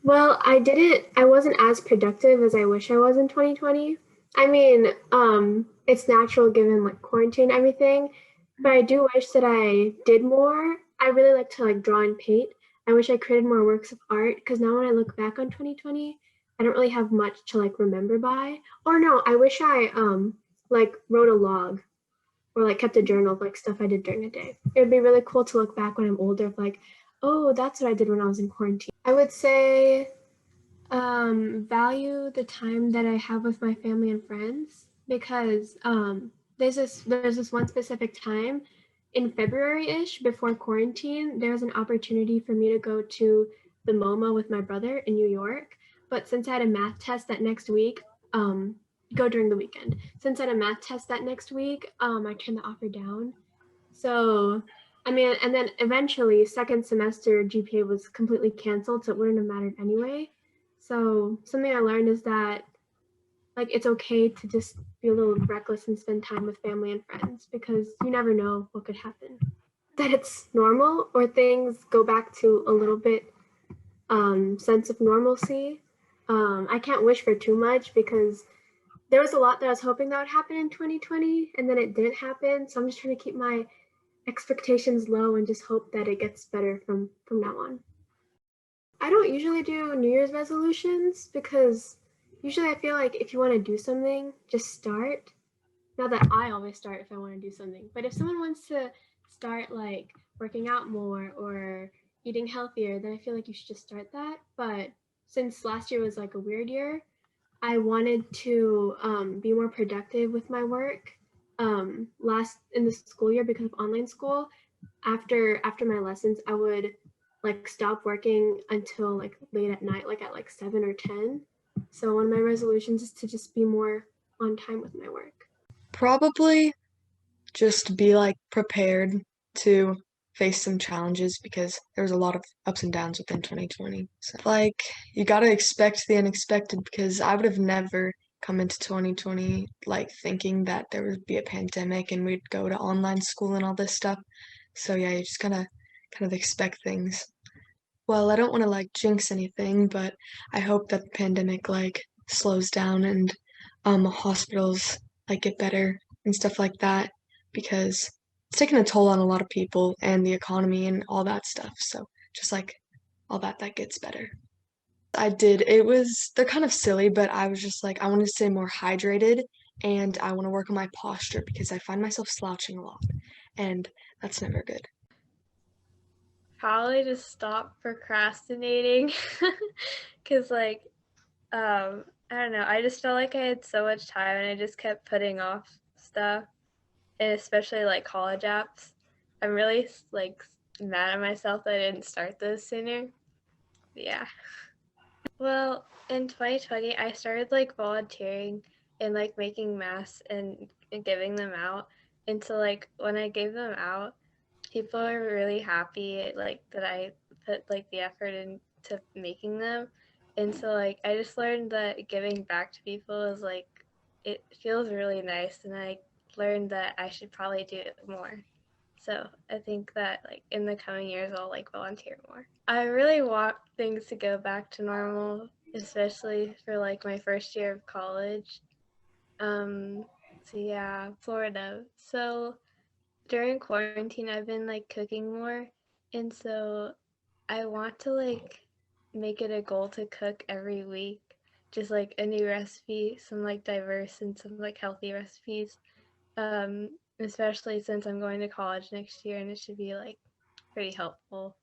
Well, I wasn't as productive as I wish I was in 2020. I mean, it's natural given like quarantine and everything, but I do wish that I did more. I really like to like draw and paint. I wish I created more works of art because now when I look back on 2020, I don't really have much to like remember by. Or no, I wish I like wrote a log or like kept a journal of like stuff I did during the day. It would be really cool to look back when I'm older of like, oh, that's what I did when I was in quarantine. I would say value the time that I have with my family and friends because there's this one specific time in February-ish before quarantine, there was an opportunity for me to go to the MoMA with my brother in New York. But since I had a math test that next week, go during the weekend. Since I had a math test that next week, I turned the offer down. So, I mean, and then eventually, second semester GPA was completely canceled, so it wouldn't have mattered anyway. So, something I learned is that like it's okay to just be a little reckless and spend time with family and friends because you never know what could happen. That it's normal or things go back to a little bit sense of normalcy. I can't wish for too much because there was a lot that I was hoping that would happen in 2020 and then it didn't happen. So I'm just trying to keep my expectations low and just hope that it gets better from now on. I don't usually do New Year's resolutions because usually I feel like if you want to do something, just start. Not that I always start if I want to do something, but if someone wants to start like working out more or eating healthier, then I feel like you should just start that. But since last year was like a weird year, I wanted to be more productive with my work last in the school year because of online school. After my lessons, I would like stop working until like late at night, like at like 7 or 10. So one of my resolutions is to just be more on time with my work. Probably just be like prepared to face some challenges because there was a lot of ups and downs within 2020. So like you got to expect the unexpected because I would have never come into 2020 like thinking that there would be a pandemic and we'd go to online school and all this stuff. So yeah, you just gotta kind of expect things. Well, I don't want to like jinx anything, but I hope that the pandemic like slows down and hospitals like get better and stuff like that because it's taking a toll on a lot of people and the economy and all that stuff. So just like all that gets better. I did. They're kind of silly, but I was just like I want to stay more hydrated and I want to work on my posture because I find myself slouching a lot and that's never good. Probably just stop procrastinating because I don't know, I just felt like I had so much time and I just kept putting off stuff, and especially like college apps. I'm really like mad at myself that I didn't start those sooner. But yeah. Well, in 2020, I started like volunteering and like making masks and giving them out. And so like when I gave them out, people are really happy like that I put like the effort into making them. And so like I just learned that giving back to people is like it feels really nice, and I learned that I should probably do it more. So I think that like in the coming years I'll like volunteer more. I really want things to go back to normal, especially for like my first year of college. So yeah, Florida. So during quarantine I've been like cooking more, and so I want to like make it a goal to cook every week, just like a new recipe, some like diverse and some like healthy recipes. Especially since I'm going to college next year and it should be like pretty helpful.